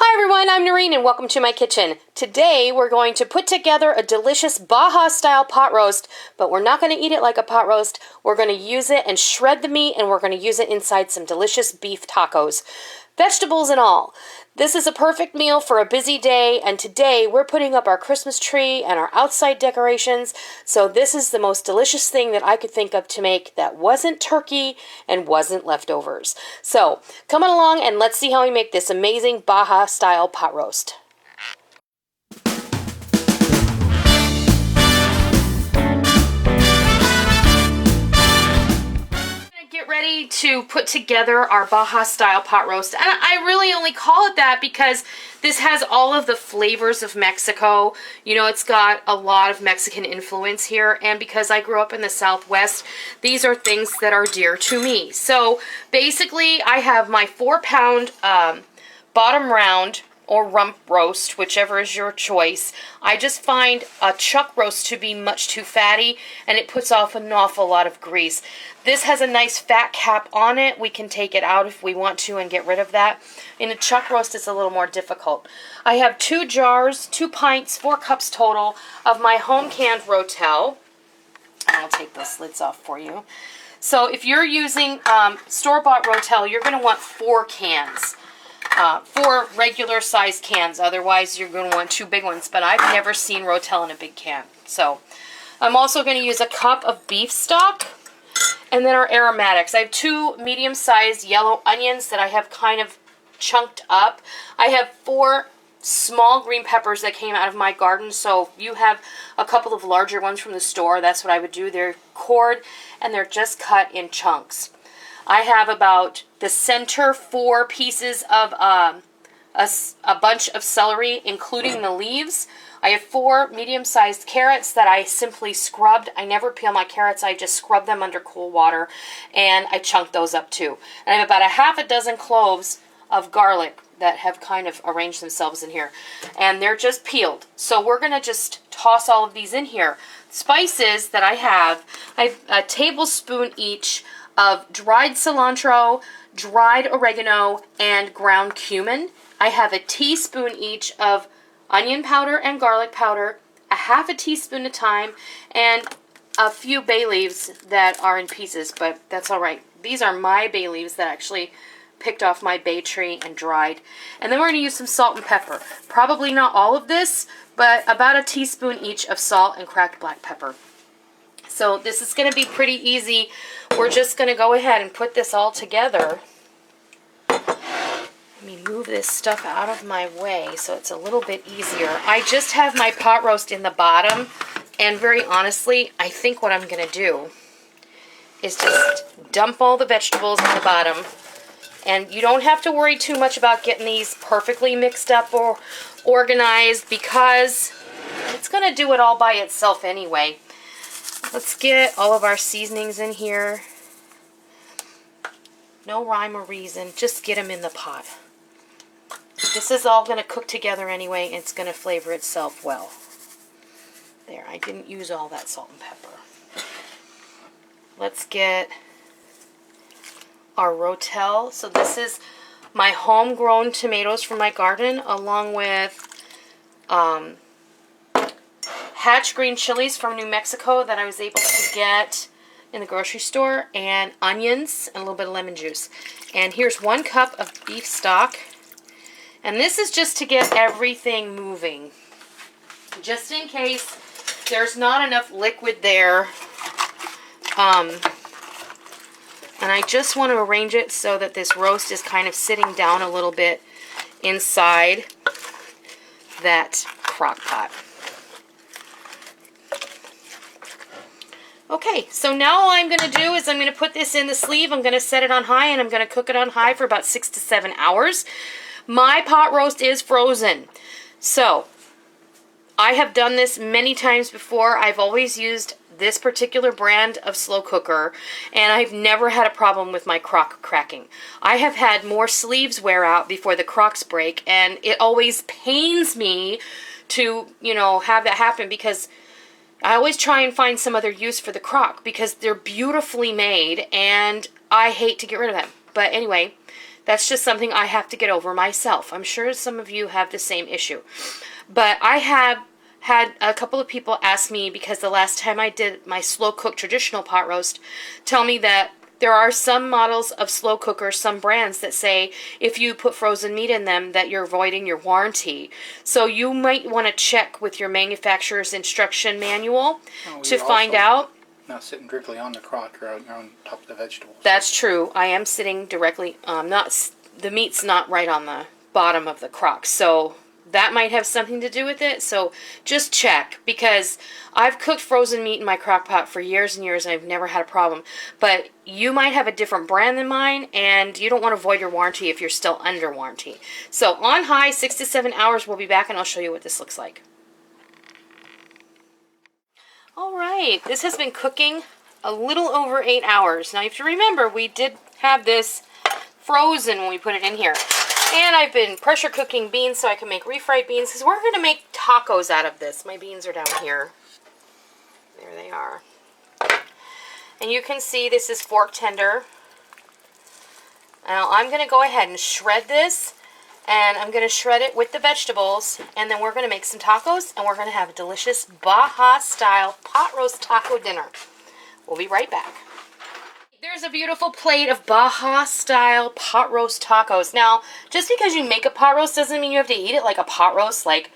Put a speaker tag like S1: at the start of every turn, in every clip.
S1: Hi everyone, I'm Noreen and welcome to my kitchen. Today we're going to put together a delicious Baja style pot roast, but we're not going to eat it like a pot roast. We're going to use it and shred the meat, and we're going to use it inside some delicious beef tacos. Vegetables and all. This is a perfect meal for a busy day, and today we're putting up our Christmas tree and our outside decorations, so this is the most delicious thing that I could think of to make that wasn't turkey and wasn't leftovers. So, come on along and let's see how we make this amazing Baja style pot roast. Get ready to put together our Baja style pot roast, and I really only call it that because this has all of the flavors of Mexico. You know, it's got a lot of Mexican influence here, and because I grew up in the Southwest, these are things that are dear to me. So basically I have my 4-pound bottom round or rump roast, whichever is your choice. I just find a chuck roast to be much too fatty, and it puts off an awful lot of grease. This has a nice fat cap on it. We can take it out if we want to and get rid of that. In a chuck roast, it's a little more difficult. I have 2 jars, 2 pints, 4 cups total of my home canned Rotel. I'll take those lids off for you. So if you're using store-bought Rotel, you're going to want 4 cans. 4 regular sized cans, otherwise you're going to want 2 big ones, but I've never seen Rotel in a big can. So I'm also going to use a cup of beef stock, and then our aromatics. I have 2 medium sized yellow onions that I have kind of chunked up. I have 4 small green peppers that came out of my garden, so if you have a couple of larger ones from the store, that's what I would do. They're cored and they're just cut in chunks. I have about the center 4 pieces of a bunch of celery, including the leaves. I have 4 medium-sized carrots that I simply scrubbed. I never peel my carrots. I just scrub them under cool water, and I chunk those up too. And I have about a half a dozen cloves of garlic that have kind of arranged themselves in here, and they're just peeled. So we're going to just toss all of these in here. Spices that I have a tablespoon each of dried cilantro, dried oregano, and ground cumin. I have a teaspoon each of onion powder and garlic powder, a half a teaspoon of thyme, and a few bay leaves that are in pieces, but that's all right. These are my bay leaves that actually picked off my bay tree and dried. And then we're going to use some salt and pepper. Probably not all of this, but about a teaspoon each of salt and cracked black pepper. So this is going to be pretty easy. We're just going to go ahead and put this all together. Let me move this stuff out of my way so it's a little bit easier. I just have my pot roast in the bottom, and very honestly, I think what I'm going to do is just dump all the vegetables in the bottom. And you don't have to worry too much about getting these perfectly mixed up or organized, because it's going to do it all by itself anyway. Let's get all of our seasonings in here. No rhyme or reason, just get them in the pot. This is all going to cook together anyway, and it's going to flavor itself well. There, I didn't use all that salt and pepper. Let's get our Rotel. So this is my homegrown tomatoes from my garden, along with hatch green chilies from New Mexico that I was able to get in the grocery store, and onions and a little bit of lemon juice. And here's 1 cup of beef stock. And this is just to get everything moving, just in case there's not enough liquid there. And I just want to arrange it so that this roast is kind of sitting down a little bit inside that crock pot. Okay, so now all I'm going to do is I'm going to put this in the sleeve. I'm going to set it on high, and I'm going to cook it on high for about 6 to 7 hours. My pot roast is frozen. So, I have done this many times before. I've always used this particular brand of slow cooker, and I've never had a problem with my crock cracking. I have had more sleeves wear out before the crocks break, and it always pains me to, you know, have that happen, because I always try and find some other use for the crock because they're beautifully made, and I hate to get rid of them. But anyway, That's just something I have to get over myself. I'm sure some of you have the same issue. But I have had a couple of people ask me, because the last time I did my slow cook traditional pot roast, tell me that there are some models of slow cookers, some brands that say if you put frozen meat in them that you're voiding your warranty. So you might want to check with your manufacturer's instruction manual to find out.
S2: Not sitting directly on the crock, you're on top of the vegetables.
S1: That's true. I am sitting directly, the meat's not right on the bottom of the crock. So that might have something to do with it. So just check, because I've cooked frozen meat in my crock pot for years and years and I've never had a problem. But you might have a different brand than mine, and you don't want to void your warranty if you're still under warranty. So on high, 6 to 7 hours, we'll be back and I'll show you what this looks like. All right, this has been cooking a little over 8 hours. Now you have to remember, we did have this frozen when we put it in here. And I've been pressure cooking beans so I can make refried beans, because we're going to make tacos out of this. My beans are down here. There they are. And you can see this is fork tender. Now I'm going to go ahead and shred this, and I'm going to shred it with the vegetables, and then we're going to make some tacos, and we're going to have a delicious Baja style pot roast taco dinner. We'll be right back. There's a beautiful plate of Baja style pot roast tacos. Now, just because you make a pot roast doesn't mean you have to eat it like a pot roast, like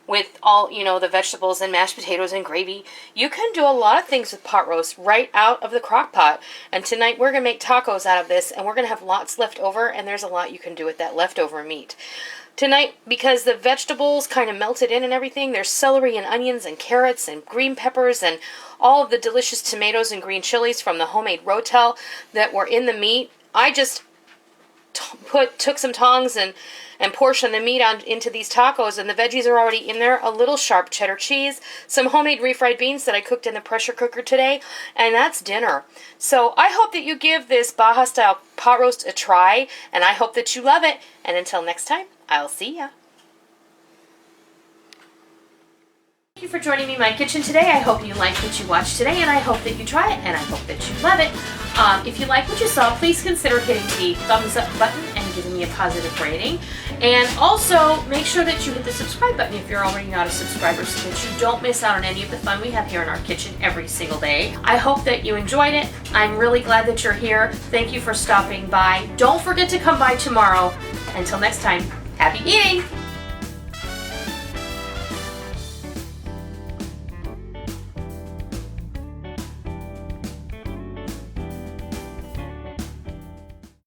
S1: with all, you know, the vegetables and mashed potatoes and gravy. You can do a lot of things with pot roast right out of the crock pot. And tonight we're going to make tacos out of this, and we're going to have lots left over, and there's a lot you can do with that leftover meat. Tonight, because the vegetables kind of melted in and everything, there's celery and onions and carrots and green peppers and all of the delicious tomatoes and green chilies from the homemade rotel that were in the meat. I just took some tongs and portioned the meat into these tacos, and the veggies are already in there. A little sharp cheddar cheese, some homemade refried beans that I cooked in the pressure cooker today, and that's dinner. So I hope that you give this Baja style pot roast a try, and I hope that you love it. And until next time, I'll see ya. Thank you for joining me in my kitchen today. I hope you liked what you watched today, and I hope that you try it, and I hope that you love it. If you like what you saw, please consider hitting the thumbs up button and giving me a positive rating. And also, make sure that you hit the subscribe button if you're already not a subscriber, so that you don't miss out on any of the fun we have here in our kitchen every single day. I hope that you enjoyed it. I'm really glad that you're here. Thank you for stopping by. Don't forget to come by tomorrow. Until next time, happy eating!